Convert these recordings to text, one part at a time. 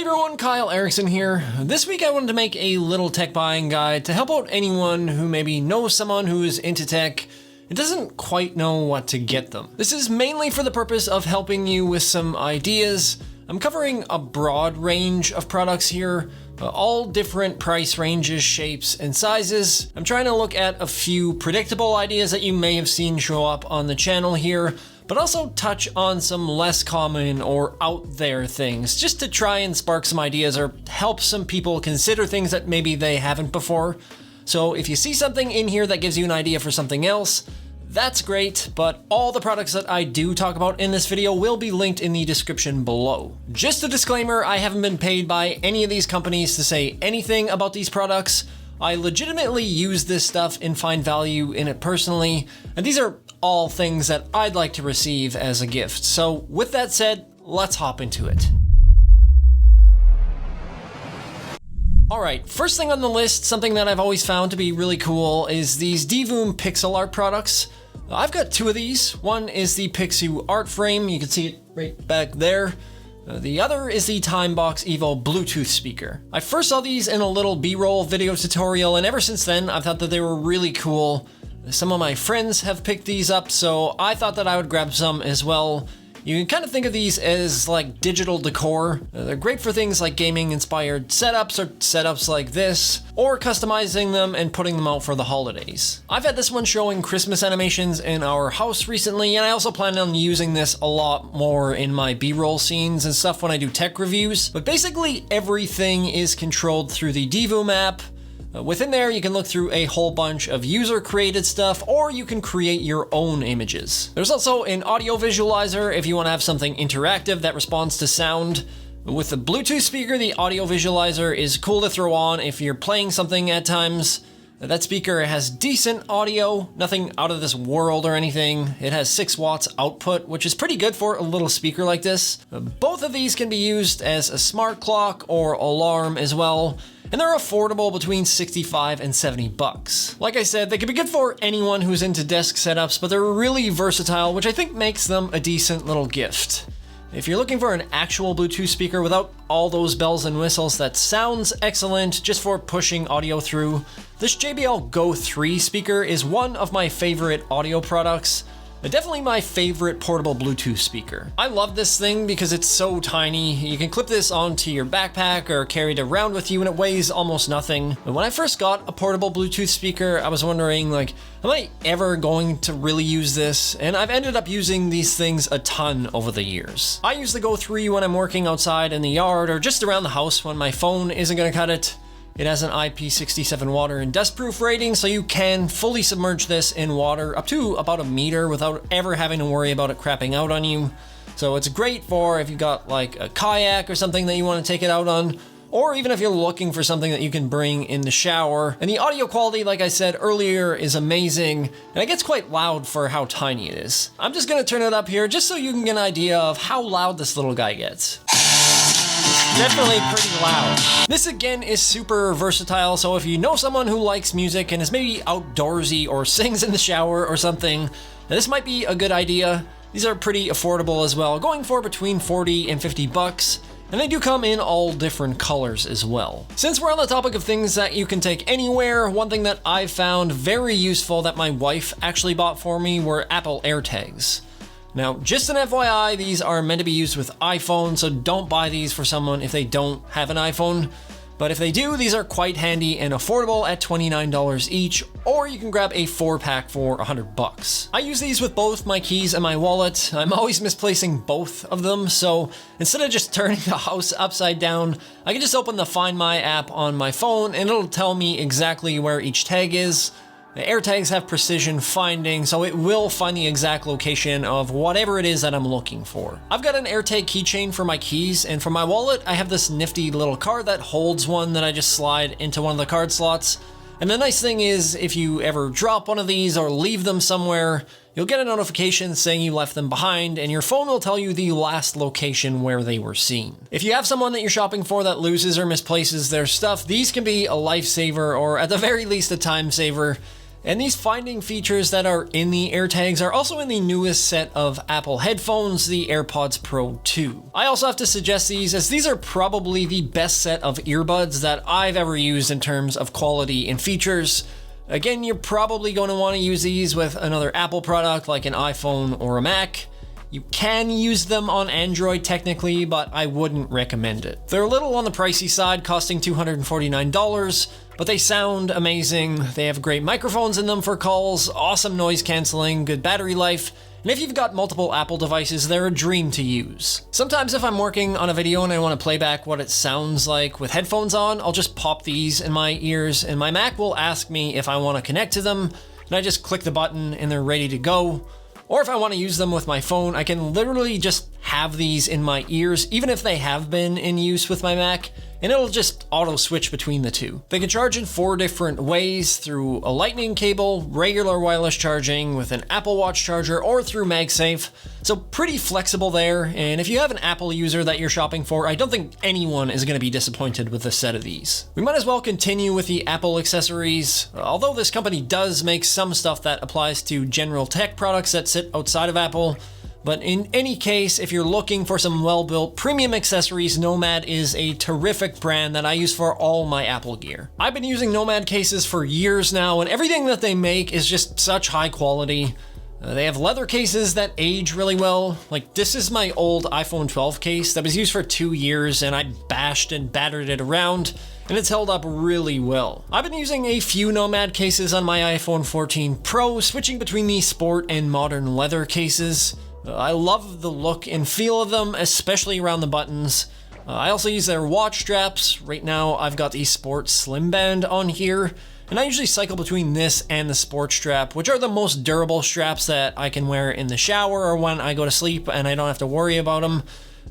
everyone, Kyle Erickson here. This week I wanted to make a little tech buying guide to help out anyone who maybe knows someone who is into tech and doesn't quite know what to get them. This is mainly for the purpose of helping you with some ideas. I'm covering a broad range of products here, all different price ranges, shapes, and sizes. I'm trying to look at a few predictable ideas that you may have seen show up on the channel here, but also touch on some less common or out there things, just to try and spark some ideas or help some people consider things that maybe they haven't before. So if you see something in here that gives you an idea for something else, that's great, but all the products that I do talk about in this video will be linked in the description below. Just a disclaimer, I haven't been paid by any of these companies to say anything about these products. I legitimately use this stuff and find value in it personally, and these are all things that I'd like to receive as a gift. So with that said, let's hop into it. Alright, first thing on the list, something that I've always found to be really cool is these Divoom pixel art products. I've got two of these. One is the Picsou art frame, you can see it right back there. The other is the Timebox Evo Bluetooth speaker. I first saw these in a little B-roll video tutorial, and ever since then I've thought that they were really cool. Some of my friends have picked these up, so I thought that I would grab some as well. You can kind of think of these as like digital decor. They're great for things like gaming inspired setups or setups like this, or customizing them and putting them out for the holidays. I've had this one showing Christmas animations in our house recently, and I also plan on using this a lot more in my B-roll scenes and stuff when I do tech reviews. But basically everything is controlled through the Divoom app. Within there, you can look through a whole bunch of user-created stuff, or you can create your own images. There's also an audio visualizer if you want to have something interactive that responds to sound. With the Bluetooth speaker, the audio visualizer is cool to throw on if you're playing something at times. That speaker has decent audio, nothing out of this world or anything. It has 6 watts output, which is pretty good for a little speaker like this. Both of these can be used as a smart clock or alarm as well, and they're affordable between 65 and 70 bucks. Like I said, they can be good for anyone who's into desk setups, but they're really versatile, which I think makes them a decent little gift. If you're looking for an actual Bluetooth speaker without all those bells and whistles that sounds excellent just for pushing audio through, this JBL Go 3 speaker is one of my favorite audio products. Definitely my favorite portable Bluetooth speaker. I love this thing because it's so tiny. You can clip this onto your backpack or carry it around with you, and it weighs almost nothing. But when I first got a portable Bluetooth speaker, I was wondering, like, am I ever going to really use this? And I've ended up using these things a ton over the years. I use the Go 3 when I'm working outside in the yard or just around the house when my phone isn't gonna cut it. It has an IP67 water and dustproof rating, so you can fully submerge this in water up to about a meter without ever having to worry about it crapping out on you. So it's great for if you've got like a kayak or something that you want to take it out on, or even if you're looking for something that you can bring in the shower. And the audio quality, like I said earlier, is amazing, and it gets quite loud for how tiny it is. I'm just gonna turn it up here just so you can get an idea of how loud this little guy gets. Definitely pretty loud. This again is super versatile, so if you know someone who likes music and is maybe outdoorsy or sings in the shower or something, this might be a good idea. These are pretty affordable as well, going for between 40 and 50 bucks, and they do come in all different colors as well. Since we're on the topic of things that you can take anywhere, one thing that I've found very useful that my wife actually bought for me were Apple AirTags. Now, just an FYI, these are meant to be used with iPhone, so don't buy these for someone if they don't have an iPhone. But if they do, these are quite handy and affordable at $29 each, or you can grab a 4-pack for 100 bucks. I use these with both my keys and my wallet. I'm always misplacing both of them, so instead of just turning the house upside down, I can just open the Find My app on my phone and it'll tell me exactly where each tag is. The AirTags have precision finding, so it will find the exact location of whatever it is that I'm looking for. I've got an AirTag keychain for my keys, and for my wallet, I have this nifty little card that holds one that I just slide into one of the card slots. And the nice thing is, if you ever drop one of these or leave them somewhere, you'll get a notification saying you left them behind, and your phone will tell you the last location where they were seen. If you have someone that you're shopping for that loses or misplaces their stuff, these can be a lifesaver, or at the very least a time saver. And these finding features that are in the AirTags are also in the newest set of Apple headphones, the AirPods Pro 2. I also have to suggest these, as these are probably the best set of earbuds that I've ever used in terms of quality and features. Again, you're probably going to want to use these with another Apple product like an iPhone or a Mac. You can use them on Android technically, but I wouldn't recommend it. They're a little on the pricey side, costing $249, but they sound amazing. They have great microphones in them for calls, awesome noise canceling, good battery life, and if you've got multiple Apple devices, they're a dream to use. Sometimes if I'm working on a video and I want to play back what it sounds like with headphones on, I'll just pop these in my ears and my Mac will ask me if I want to connect to them, and I just click the button and they're ready to go. Or if I want to use them with my phone, I can literally just have these in my ears, even if they have been in use with my Mac, and it'll just auto switch between the two. They can charge in 4 different ways: through a lightning cable, regular wireless charging with an Apple Watch charger, or through MagSafe. So pretty flexible there, and if you have an Apple user that you're shopping for, I don't think anyone is going to be disappointed with a set of these. We might as well continue with the Apple accessories. Although this company does make some stuff that applies to general tech products that sit outside of Apple, but in any case, if you're looking for some well-built premium accessories, Nomad is a terrific brand that I use for all my Apple gear. I've been using Nomad cases for years now, and everything that they make is just such high quality. They have leather cases that age really well. Like, this is my old iPhone 12 case that was used for 2 years, and I bashed and battered it around, and it's held up really well. I've been using a few Nomad cases on my iPhone 14 Pro, switching between the sport and modern leather cases. I love the look and feel of them, especially around the buttons. I also use their watch straps. Right now I've got the Sport Slim Band on here, and I usually cycle between this and the Sport Strap, which are the most durable straps that I can wear in the shower or when I go to sleep and I don't have to worry about them.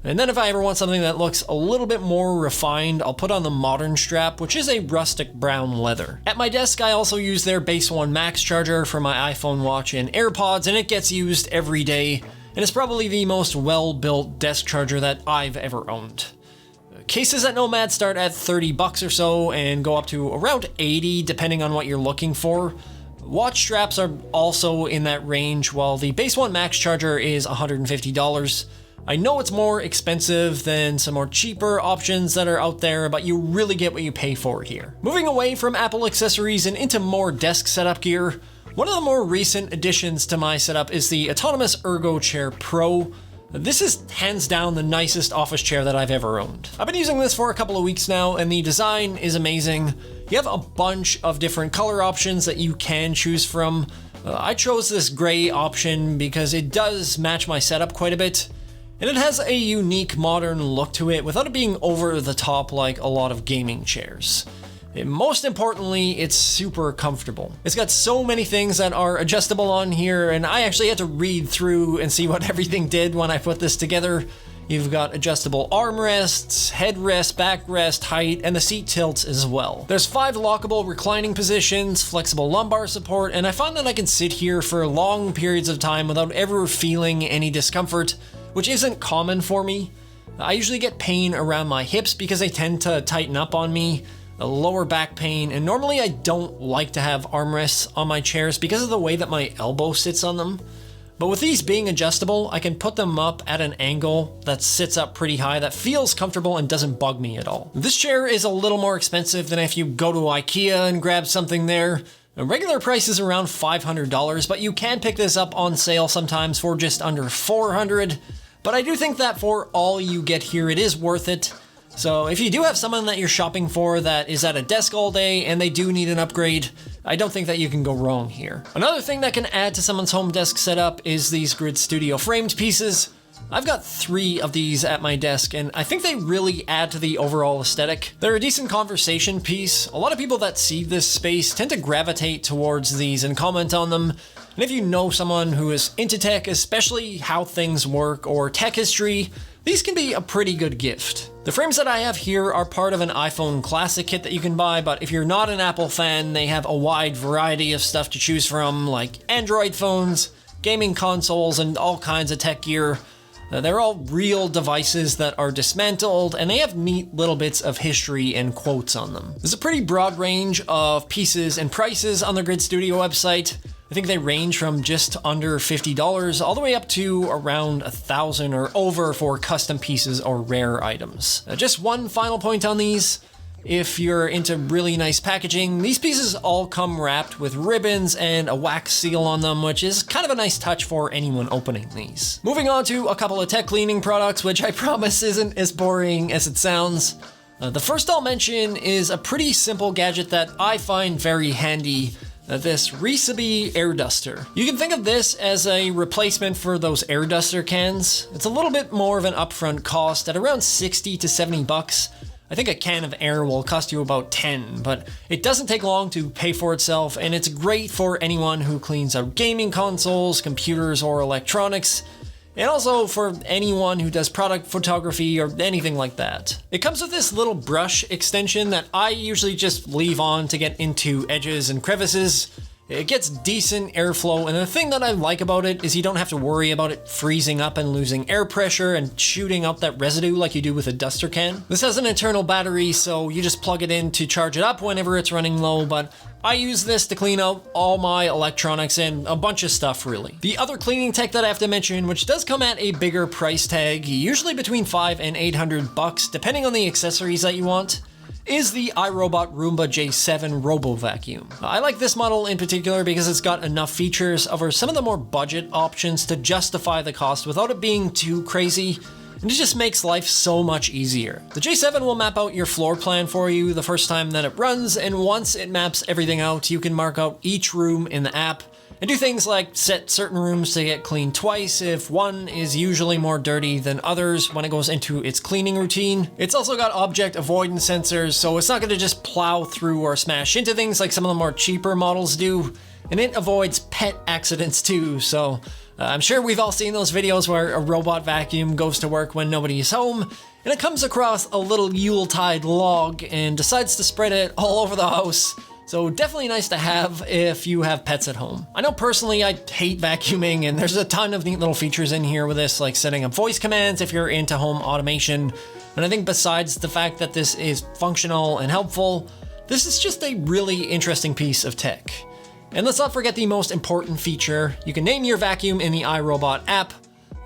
And then if I ever want something that looks a little bit more refined, I'll put on the Modern Strap, which is a rustic brown leather. At my desk, I also use their Base 1 Max charger for my iPhone watch and AirPods, and it gets used every day. And it's probably the most well-built desk charger that I've ever owned. Cases at Nomad start at $30 or so and go up to around $80 depending on what you're looking for. Watch straps are also in that range, while the Base 1 Max charger is $150. I know it's more expensive than some more cheaper options that are out there, but you really get what you pay for here. Moving away from Apple accessories and into more desk setup gear, one of the more recent additions to my setup is the autonomous ErgoChair Pro. This is hands down the nicest office chair that I've ever owned. I've been using this for a couple of weeks now, and the design is amazing. You have a bunch of different color options that you can choose from. I chose this gray option because it does match my setup quite a bit, and it has a unique modern look to it without it being over the top like a lot of gaming chairs. And most importantly, it's super comfortable. It's got so many things that are adjustable on here, and I actually had to read through and see what everything did when I put this together. You've got adjustable armrests, headrest, backrest, height, and the seat tilts as well. There's 5 lockable reclining positions, flexible lumbar support, and I find that I can sit here for long periods of time without ever feeling any discomfort, which isn't common for me. I usually get pain around my hips because they tend to tighten up on me, a lower back pain, and normally I don't like to have armrests on my chairs because of the way that my elbow sits on them. But with these being adjustable, I can put them up at an angle that sits up pretty high that feels comfortable and doesn't bug me at all. This chair is a little more expensive than if you go to IKEA and grab something there. A regular price is around $500, but you can pick this up on sale sometimes for just under $400. But I do think that for all you get here, it is worth it. So if you do have someone that you're shopping for that is at a desk all day and they do need an upgrade, I don't think that you can go wrong here. Another thing that can add to someone's home desk setup is these Grid Studio framed pieces. I've got 3 of these at my desk, and I think they really add to the overall aesthetic. They're a decent conversation piece. A lot of people that see this space tend to gravitate towards these and comment on them. And if you know someone who is into tech, especially how things work or tech history, these can be a pretty good gift. The frames that I have here are part of an iPhone Classic kit that you can buy, but if you're not an Apple fan, they have a wide variety of stuff to choose from, like Android phones, gaming consoles, and all kinds of tech gear. They're all real devices that are dismantled, and they have neat little bits of history and quotes on them. There's a pretty broad range of pieces and prices on the Grid Studio website. I think they range from just under $50 all the way up to around $1,000 or over for custom pieces or rare items. Just one final point on these. If you're into really nice packaging, these pieces all come wrapped with ribbons and a wax seal on them, which is kind of a nice touch for anyone opening these. Moving on to a couple of tech cleaning products, which I promise isn't as boring as it sounds. The first I'll mention is a pretty simple gadget that I find very handy. This Reesibi Air Duster. You can think of this as a replacement for those Air Duster cans. It's a little bit more of an upfront cost at around 60 to 70 bucks. I think a can of air will cost you about 10, but it doesn't take long to pay for itself, and it's great for anyone who cleans out gaming consoles, computers, or electronics, and also for anyone who does product photography or anything like that. It comes with this little brush extension that I usually just leave on to get into edges and crevices. It gets decent airflow, and the thing that I like about it is you don't have to worry about it freezing up and losing air pressure and shooting out that residue like you do with a duster can. This has an internal battery, so you just plug it in to charge it up whenever it's running low, but I use this to clean out all my electronics and a bunch of stuff, really. The other cleaning tech that I have to mention, which does come at a bigger price tag, usually between $500 and $800 depending on the accessories that you want, is the iRobot Roomba J7 Robo Vacuum. I like this model in particular because it's got enough features over some of the more budget options to justify the cost without it being too crazy, and it just makes life so much easier. The J7 will map out your floor plan for you the first time that it runs, and once it maps everything out, you can mark out each room in the app and do things like set certain rooms to get cleaned twice if one is usually more dirty than others when it goes into its cleaning routine. It's also got object avoidance sensors, so it's not going to just plow through or smash into things like some of the more cheaper models do. And it avoids pet accidents too, so I'm sure we've all seen those videos where a robot vacuum goes to work when nobody is home, and it comes across a little Yuletide log and decides to spread it all over the house. So definitely nice to have if you have pets at home. I know personally I hate vacuuming, and there's a ton of neat little features in here with this, like setting up voice commands if you're into home automation. And I think besides the fact that this is functional and helpful, this is just a really interesting piece of tech. And let's not forget the most important feature. You can name your vacuum in the iRobot app.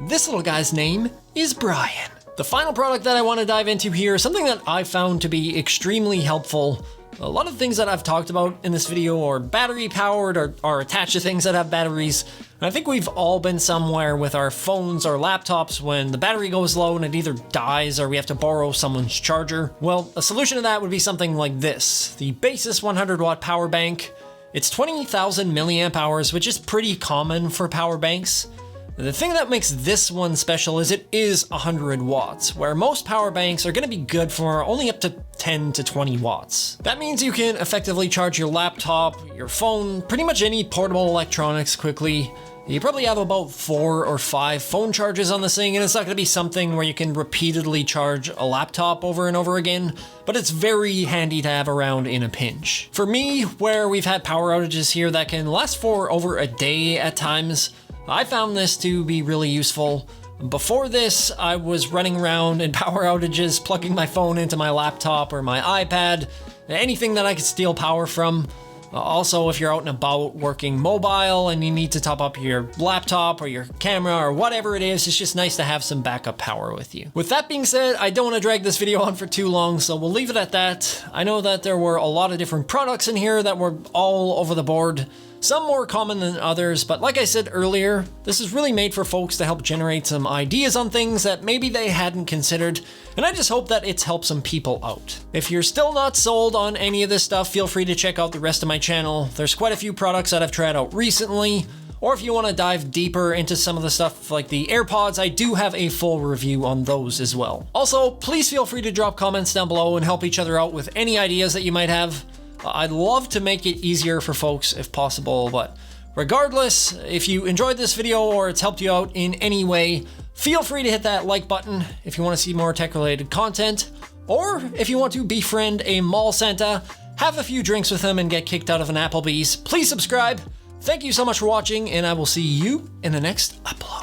This little guy's name is Brian. The final product that I want to dive into here is something that I found to be extremely helpful. A lot of things that I've talked about in this video are battery powered or are attached to things that have batteries. And I think we've all been somewhere with our phones or laptops when the battery goes low and it either dies or we have to borrow someone's charger. Well, a solution to that would be something like this, the Baseus 100 watt power bank. It's 20,000 milliamp hours, which is pretty common for power banks. The thing that makes this one special is it is 100 watts, where most power banks are going to be good for only up to 10 to 20 watts. That means you can effectively charge your laptop, your phone, pretty much any portable electronics quickly. You probably have about 4 or 5 phone charges on this thing, and it's not going to be something where you can repeatedly charge a laptop over and over again, but it's very handy to have around in a pinch. For me, where we've had power outages here that can last for over a day at times, I found this to be really useful. Before this, I was running around in power outages, plugging my phone into my laptop or my iPad, anything that I could steal power from. Also, if you're out and about working mobile and you need to top up your laptop or your camera or whatever it is, it's just nice to have some backup power with you. With that being said, I don't want to drag this video on for too long, so we'll leave it at that. I know that there were a lot of different products in here that were all over the board. Some more common than others, but like I said earlier, this is really made for folks to help generate some ideas on things that maybe they hadn't considered, and I just hope that it's helped some people out. If you're still not sold on any of this stuff, feel free to check out the rest of my channel. There's quite a few products that I've tried out recently, or if you want to dive deeper into some of the stuff like the AirPods, I do have a full review on those as well. Also, please feel free to drop comments down below and help each other out with any ideas that you might have. I'd love to make it easier for folks if possible, but regardless, if you enjoyed this video or it's helped you out in any way, feel free to hit that like button if you want to see more tech-related content, or if you want to befriend a mall Santa, have a few drinks with him and get kicked out of an Applebee's, please subscribe. Thank you so much for watching, and I will see you in the next upload.